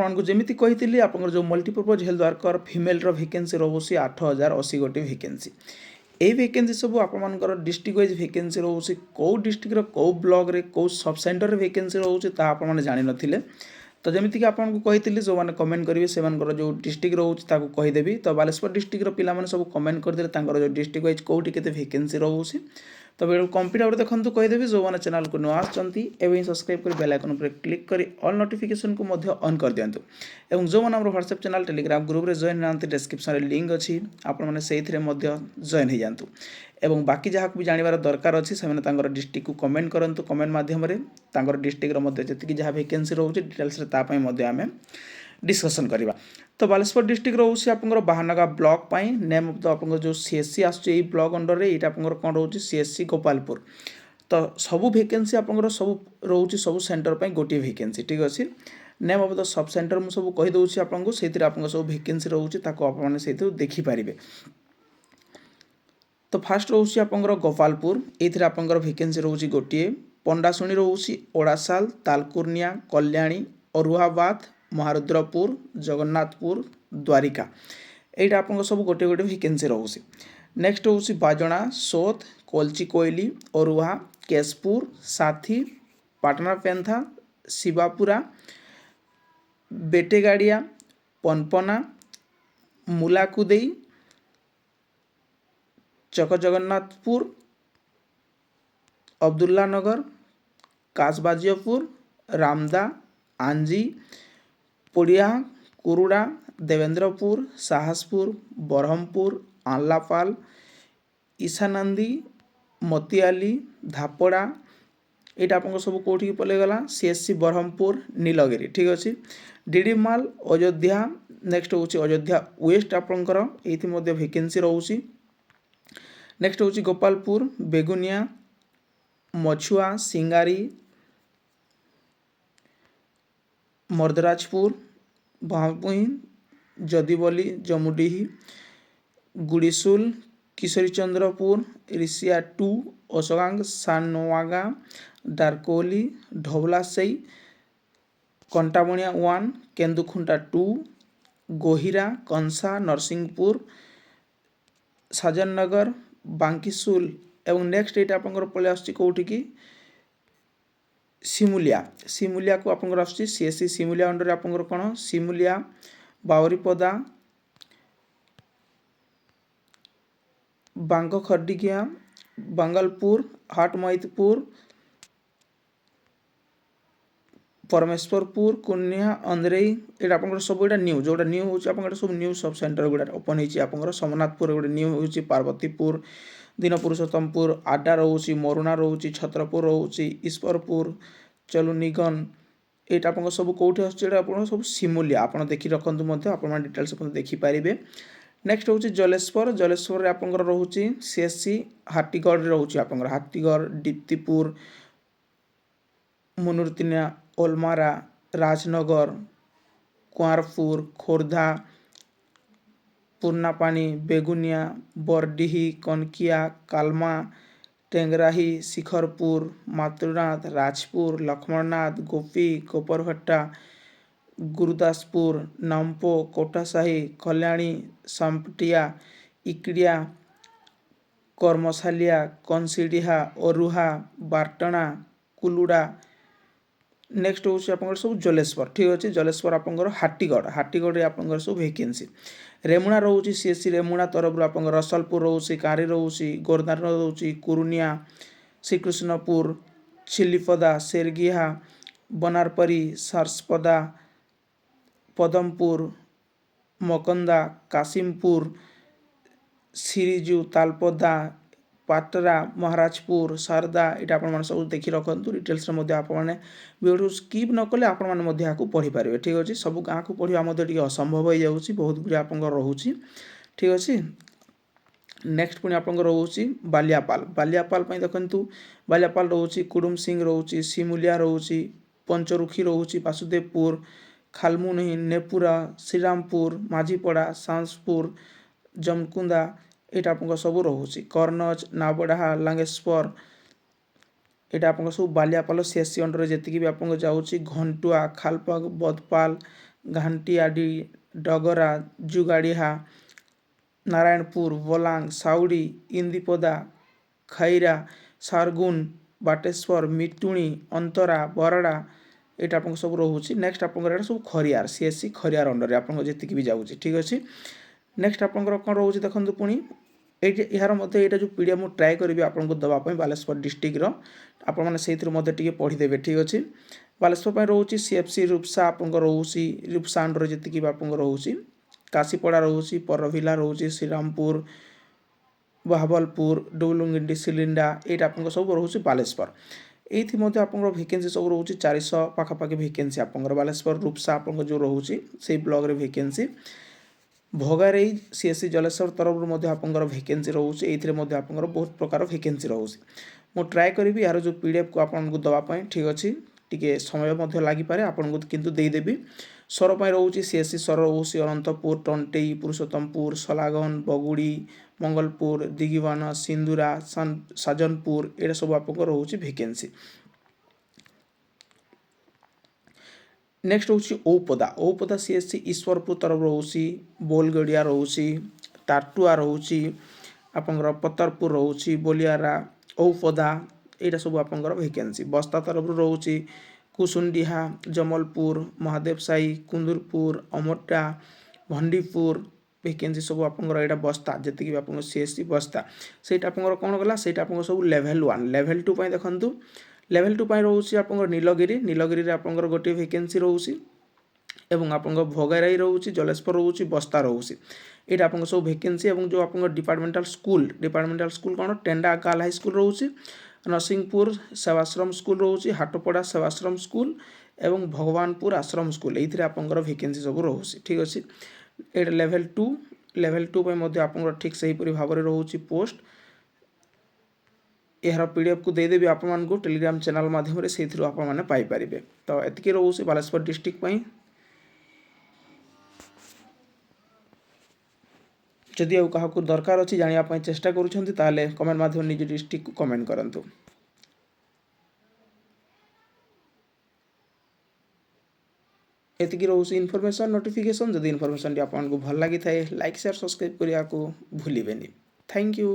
आपको जमी कही आप जो multipurpose health worker female vacancy रोचे 8080 गोटे भैकेंसी यही भैकेंसी सब आपर डिस्ट्रिक्ट वाइज भैकेंसी रोचे कौ डिस्ट्रिक्टर कौ ब्लॉक रे कौ सब सेंटर भैकेंसी रोचे आपने जान नथिले तो जमीक आपको कही जो मैंने कमेंट करेंगे से जो डिस्ट्रिक्ट रोचे कहीदेवी तो बालेश्वर डिस्ट्रिक्टर पिला सब कमेंट करते जो डिस्ट्रिक्ट वाइज कौटी के भैकेंसी रोचे तो वीडियो कंप्लीट भाव देखते कहीदेवी जो मैंने चैनल को नुआ आसमें सब्सक्राइब कर बेल आइकन पर क्लिक कर ऑल नोटिफिकेशन को ऑन कर दिंतु और जो मैंने व्हाट्सएप चैनल टेलीग्राम ग्रुप रे जॉइन ना डिस्क्रिप्शन रे लिंक अच्छी आपने से जॉइन हो जातु एवं बाकी जहाँ भी जानवर दरकार अच्छी से डिस्ट्रिक्ट को कमेंट करूँ कमेंट मध्यम डिस्ट्रिक्टर जी जहाँ भैकेंसी रोचे डिटेल्स आम डिस्कसन करवा तो बालेश्वर डिस्ट्रिक्ट रोचे आप Bahanaga block pi name of the आप जो सीएससी आसुच्छे ब्लॉक अंडर ये आपंकर कौन रोचे सीएससी गोपालपुर तो सबू भैकेंसी आपंकर सब रोचे सब सेंटर पर गोटे भैकेंसी ठीक अच्छे name of the sub centre मुझे सब कहीदे आपको से सब भैकेंसी रोचे आपने देखिपारे तो फास्ट रोचे आपंकर गोपालपुर ये आपंकर भैकेंसी रोचे गोटे पंडाशुणी रोचे ओडासाल तालकुर्निया कल्याणी अरुहाबाद महारुद्रपुर जगन्नाथपुर द्वारिका यहाँ आप सब गोटे गोटे भैकेंसी रोचे नेक्स्ट हूँ बाजणा सोत कोलची कोयली अरुहा केशपुर साथी पाटना पेंथा शिवापुरा बेटेगाड़िया पनपना मुलाकुदेई चक जगन्नाथपुर अब्दुल्ला नगर कासबाजियापुर रामदा आंजी पुड़िया कुरुड़ा देवेंद्रपुर साहसपुर बरहमपुर आंलापाल ईशानंदी मोतियाली धापड़ा यहाँ आप सब कौटी पलैगला सीएससी बरहमपुर नीलगिरी ठीक अच्छे डीडीमाल अयोध्या नेक्स्ट हूँ अयोध्या वेस्ट आपंकर ये भैकेंसी रोचे नेक्स्ट हूँ गोपालपुर बेगुनिया मछुआ सिंगारी मर्दराजपुर भापुई जदीबली जमुडीही गुड़ीसुल किशोरीचंद्रपुर ऋषिया 2 ओसगांग सानवागा डारकोली ढोबलासई कंटाबणिया 1 केंदुखुंटा 2 गोहिरा कंसा नरसिंहपुर साजननगर बांकीसुल एवं नेक्स्ट ये आप पलि आसौटी कि सिमुलिया को आप सीएससी सिमुलिया अंडर आपंकर कौन सिमुलिया बावरीपदा बांग खर्डिकिया बांगलपुर हाटमैतपुर परमेश्वरपुर कुनिया अंधरेई ये आप सब यहाँ न्यू जोटा न्यू हूँ आप सब न्यू सब सेंटर गुड़ा ओपन होकर सोमनाथपुर गोटे न्यू हूँ पार्वतीपुर दीनपुरुषोत्तमपुर आडा रोचे मरुणा रोचे छत्रपुर रोचे ईश्वरपुर चलुनिगन ये आप सब कौटी आप सब सिमुलिया आप देखी रखु आप डिटेल्स देखिपारे नेक्स्ट हूँ जलेश्वर आप रोचे सीएससी हाटीगढ़ रोचे आप हाटीगढ़ दीप्तिपुर मुनुरतिनिया ओलमारा राजनगर कुआरपुर खोर्धा पूर्णापानी बेगुनिया बरडीही कनकिया कालमा टेंगराही शिखरपुर मातृनाथ राजपुर लक्ष्मणनाथ गोपी गोपरभट्टा गुरुदासपुर नाम्पो कोटासाही कल्याणी संपटिया इकड़िया कर्मशालिया कंसीडिहा अरुहा बार्टना कुलुड़ा नेक्स्ट हूँ आप सब जलेश्वर ठीक अच्छे जलेश्वर आप हाटीगढ़ आप सब भैकेंसी रेमुणा रोचे सीएससी रेमुणा तरफ आप रसलपुर रोचे कांरी रोचे गोरदान रोचे कुरुनिया श्रीकृष्णपुर छिलीपदा सेरगिहा बनारपरी सरसपदा पदमपुर मकंदा कासिमपुर सिरिजु तालपदा पाटरा महाराजपुर शारदा ये आप सब देखी रखु डिटेल्स आपने वीडियो स्किप न कले आपको पढ़ी पारे ठीक अच्छे सब गाँव को पढ़ा मत असंभव हो जाऊँगी बहुत गुड़ी आप रोचे ठीक अच्छे नेक्स्ट पुणी आप रोचे बालियापाल देखु बालियापाल रोचे कुडुम सिंह रोचे सिमुलिया रोचे पंचरुखी रोचे वासुदेवपुर खालमुनी नेपुरा श्रीरामपुर माझीपड़ा सांसपुर जमकुंदा यहाँ आप सब रोचे कर्नज नाबड़ा लांगेश्वर यहाँ आप सब बालियापाल सीएससी अंडर जी भी आप जाऊँगी घंटुआ खालपग बदपाल ଘାଣ୍ଟିଆଡ଼ି, ଡଗରା, ଯୁଗାଡ଼ିହା, ନାରାୟଣପୁର, ବଲାଙ୍ଗ, ସାଉଡ଼ି, ଇନ୍ଦିପଦା, ଖଇରା, ସାରଗୁନ, ବାଟେଶ୍ୱର, ମିଟୁଣି, ଅନ୍ତରା, ବରଡ଼ା ଏଇଟା ଆପଣଙ୍କ ସବୁ ରହୁଛି। ନେକ୍ସଟ ଆପଣଙ୍କର ଏଇଟା ସବୁ ଖରିଆର ସିଏସସି ଖରିଆର ଅଣ୍ଡରରେ ଆପଣଙ୍କ ଯେତିକି ବି ଯାଉଛି ଠିକ୍ ଅଛି। ନେକ୍ସଟ ଆପଣଙ୍କର କ'ଣ ରହୁଛି ଦେଖନ୍ତୁ ପୁଣି এইটি ଏହାର ମଧ୍ୟ ଏଇଟା ଯେଉଁ ପି ଡି ଏଫ୍ ମୁଁ ଟ୍ରାଏ କରିବି ଆପଣଙ୍କୁ ଦେବା ପାଇଁ ବାଲେଶ୍ୱର ଡିଷ୍ଟ୍ରିକ୍ଟର ଆପଣମାନେ ସେଇଥିରୁ ମଧ୍ୟ ଟିକେ ପଢ଼ିଦେବେ ଠିକ୍ ଅଛି। ବାଲେଶ୍ୱର ପାଇଁ ରହୁଛି ସିଏଫସି ରୁପ୍ସା ଆପଣଙ୍କ ରହୁଛି ରୁପ୍ସା ଅଣ୍ଡରରେ ଯେତିକି ବି ଆପଣଙ୍କ ରହୁଛି କାଶୀପଡ଼ା ରହୁଛି ପରଭିଲା ରହୁଛି ଶ୍ରୀରାମପୁର ବାହାବଲପୁର ଡୁବୁଲୁଙ୍ଗିଣ୍ଡି ସିଲିଣ୍ଡା ଏଇଟା ଆପଣଙ୍କ ସବୁ ରହୁଛି ବାଲେଶ୍ୱର। ଏଇଥି ମଧ୍ୟ ଆପଣଙ୍କର ଭେକେନ୍ସି ସବୁ ରହୁଛି 400 ପାଖାପାଖି ଭେକେନ୍ସି ଆପଣଙ୍କର ବାଲେଶ୍ୱର ରୁପ୍ସା ଆପଣଙ୍କ ଯେଉଁ ରହୁଛି ସେଇ ବ୍ଲକରେ ଭେକେନ୍ସି। ଭୋଗାରେଇ ସିଏସସି ଜଲେଶ୍ୱର ତରଫରୁ ମଧ୍ୟ ଆପଣଙ୍କର ଭେକେନ୍ସି ରହୁଛି। ଏଇଥିରେ ମଧ୍ୟ ଆପଣଙ୍କର ବହୁତ ପ୍ରକାର ଭେକେନ୍ସି ରହୁଛି। ମୁଁ ଟ୍ରାଏ କରିବି ଏହାର ଯେଉଁ ପିଡ଼ିଏଫ୍କୁ ଆପଣଙ୍କୁ ଦେବା ପାଇଁ ଠିକ୍ ଅଛି। ଟିକେ ସମୟ ମଧ୍ୟ ଲାଗିପାରେ ଆପଣଙ୍କୁ କିନ୍ତୁ ଦେଇଦେବି। ସର ପାଇଁ ରହୁଛି ସିଏସସି ସର ରହୁଛି ଅନନ୍ତପୁର, ଟଣ୍ଟେଇ, ପୁରୁଷୋତ୍ତମପୁର, ସଲାଗନ, ବଗୁଡ଼ି, ମଙ୍ଗଲପୁର, ଦିଗିବାନ, ସିନ୍ଦୁରା, ସାଜନପୁର ଏଇଟା ସବୁ ଆପଣଙ୍କର ରହୁଛି ଭେକେନ୍ସି। ନେକ୍ସଟ ହେଉଛି ଔପଦା ସିଏସସି ଈଶ୍ୱରପୁର ତରଫ ରହୁଛି, ବୋଲଗଡ଼ିଆ ରହୁଛି, ତାଟୁଆ ରହୁଛି, ଆପଣଙ୍କର ପତରପୁର ରହୁଛି, ବୋଲିଆରା, ଔପଦା ଏଇଟା ସବୁ ଆପଣଙ୍କର ଭେକେନ୍ସି। ବସ୍ତା ତରଫରୁ ରହୁଛି କୁସୁଣ୍ଡିହା, ଜମଲପୁର, ମହାଦେବ ସାହି, କୁନ୍ଦୁରପୁର, ଅମଟା, ଭଣ୍ଡିପୁର ଭେକେନ୍ସି ସବୁ ଆପଣଙ୍କର ଏଇଟା ବସ୍ତା ଯେତିକି ବି ଆପଣଙ୍କ ସିଏସସି ବସ୍ତା ସେଇଟା ଆପଣଙ୍କର କ'ଣ ଗଲା ସେଇଟା ଆପଣଙ୍କର ସବୁ ଲେଭେଲ୍ 1 ଲେଭେଲ୍ 2 ପାଇଁ ଦେଖନ୍ତୁ। ଲେଭେଲ୍ 2 ପାଇଁ ରହୁଛି ଆପଣଙ୍କର ନୀଳଗିରିରେ ଆପଣଙ୍କର ଗୋଟିଏ ଭେକେନ୍ସି ରହୁଛି ଏବଂ ଆପଣଙ୍କ ଭୋଗାରାଇ ରହୁଛି, ଜଲେଶ୍ୱର ରହୁଛି, ବସ୍ତା ରହୁଛି। ଏଇଟା ଆପଣଙ୍କ ସବୁ ଭେକେନ୍ସି ଏବଂ ଯେଉଁ ଆପଣଙ୍କ ଡିପାର୍ଟମେଣ୍ଟାଲ ସ୍କୁଲ କ'ଣ ଟେଣ୍ଡା ଗାର୍ଲ ହାଇସ୍କୁଲ ରହୁଛି, ନରସିଂହପୁର ସେବାଶ୍ରମ ସ୍କୁଲ ରହୁଛି, ହାଟପଡ଼ା ସେବାଶ୍ରମ ସ୍କୁଲ ଏବଂ ଭଗବାନପୁର ଆଶ୍ରମ ସ୍କୁଲ ଏଇଥିରେ ଆପଣଙ୍କର ଭେକେନ୍ସି ସବୁ ରହୁଛି ଠିକ୍ ଅଛି। ଏଇଟା ଲେଭେଲ୍ 2 ପାଇଁ ମଧ୍ୟ ଆପଣଙ୍କର ଠିକ୍ ସେହିପରି ଭାବରେ ରହୁଛି ପୋଷ୍ଟ। ଏହାର ପିଡ଼ିଏଫ୍କୁ ଦେଇଦେବି ଆପଣମାନଙ୍କୁ ଟେଲିଗ୍ରାମ ଚ୍ୟାନେଲ ମାଧ୍ୟମରେ ସେଇଥିରୁ ଆପଣମାନେ ପାଇପାରିବେ। ତ ଏତିକି ରହୁଛି ବାଲେଶ୍ୱର ଡିଷ୍ଟ୍ରିକ୍ଟ ପାଇଁ। ଯଦି ଆଉ କାହାକୁ ଦରକାର ଅଛି ଜାଣିବା ପାଇଁ ଚେଷ୍ଟା କରୁଛନ୍ତି ତାହେଲେ କମେଣ୍ଟ ମାଧ୍ୟମରେ ନିଜ ଡିଷ୍ଟ୍ରିକ୍ଟକୁ କମେଣ୍ଟ କରନ୍ତୁ। ଏତିକି ରହୁଛି ଇନଫର୍ମେସନ୍ ନୋଟିଫିକେସନ୍। ଯଦି ଇନଫର୍ମେସନ୍ଟି ଆପଣଙ୍କୁ ଭଲ ଲାଗିଥାଏ ଲାଇକ୍ ସେୟାର ସବସ୍କ୍ରାଇବ୍ କରିବାକୁ ଭୁଲିବେନି। Thank you.